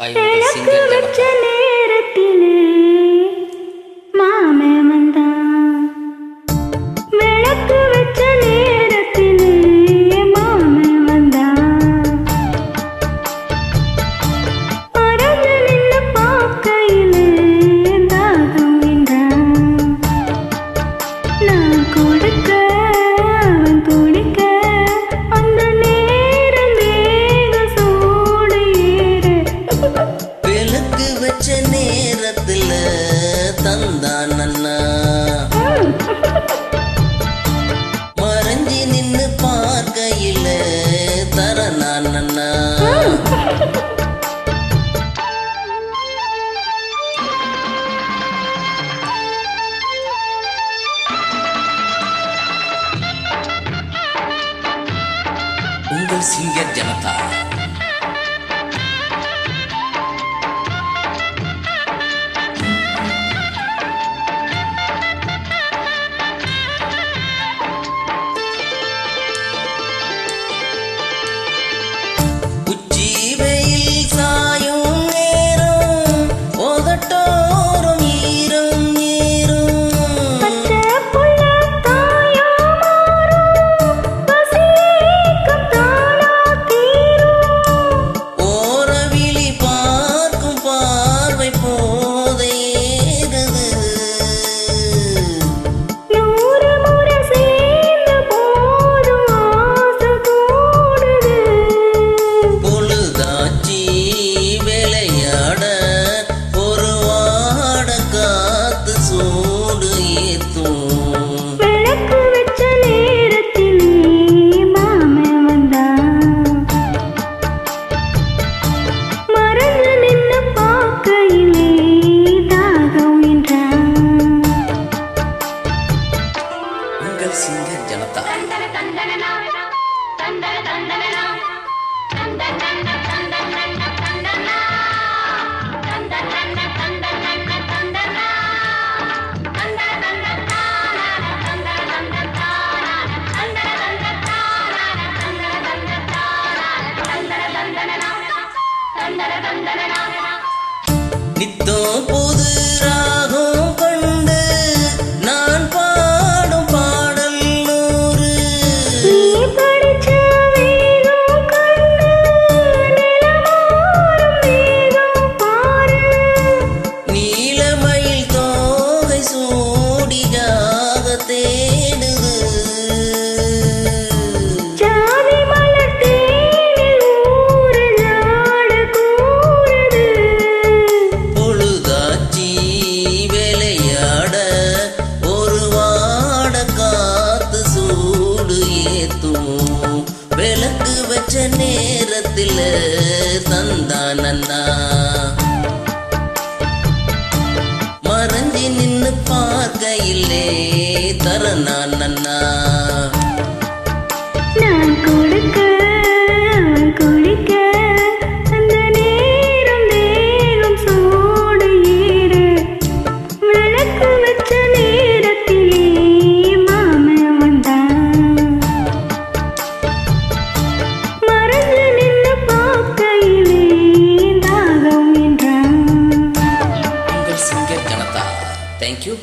Singer நேரத்திலே மாமே வந்தான். விளக்கு வச்ச நேரத்திலே மாமே வந்தான். பறந்து நின்று பார்க்கையிலே தாகம் என்றான். நான் கொடுக்க அவன் குடிக்க அந்த நேரம் வேக சூடு ஏற விளக்கு வச்ச நேரத்துல தந்தான் அண்ணா. மறைஞ்சி நின்னு பார்க்கையில தரனான் அண்ணா. உங்கள் சிங்கர் ஜனதா. உச்சி வெயில் சாயும் நேரம் உதட்டோரம் ஈரம் ஏறும். பச்சை புள்ள தாயா மாறும். பசிக்கும் தானா தீரும். ஓரவிழி பார்க்கும் பார்வை போதேறுது. 100 முறை சேர்ந்த போதும் ஆசை கூடுது. பொழுதாச்சி விளையாட ஒரு வாட காத்து சூடு ஏத்தும். விளக்கு வச்ச நேரத்திலே மாமே வந்தான். மறந்து நின்னு பார்க்கையிலே தாகம் என்றான். உங்கள் சிங்கர் ஜனதா. நித்தம் புது ராகம் கொண்டு நான் பாடும் பாடல் நூறு. நீ படிச்ச வேகம் கண்டு நிலமாறும் வேகம் பாரு. நீலமயில் தோகை சூடியாக தேடுது. ஜாதி மலர் தேனில் ஊறு நாடு கூறுது. பொழுதாச்சி விளையாட ஒரு வாட காத்து சூடு ஏத்தும். விளக்கு வச்ச நேரத்துல தந்தான் அண்ணா. மறைஞ்சி நின்னு பார்க்கையிலே தரனான் அண்ணா. நான் கொடுக்க அவன் குடிக்க அந்த நேரம் வேகம் சூடு ஏற. விளக்கு வச்ச நேரத்திலே மாமே வந்தான். மறைஞ்சு நின்னு பார்க்கையிலே தாகம் என்றான். உங்கள் சிங்கர் ஜனதா. தேங்க்யூ.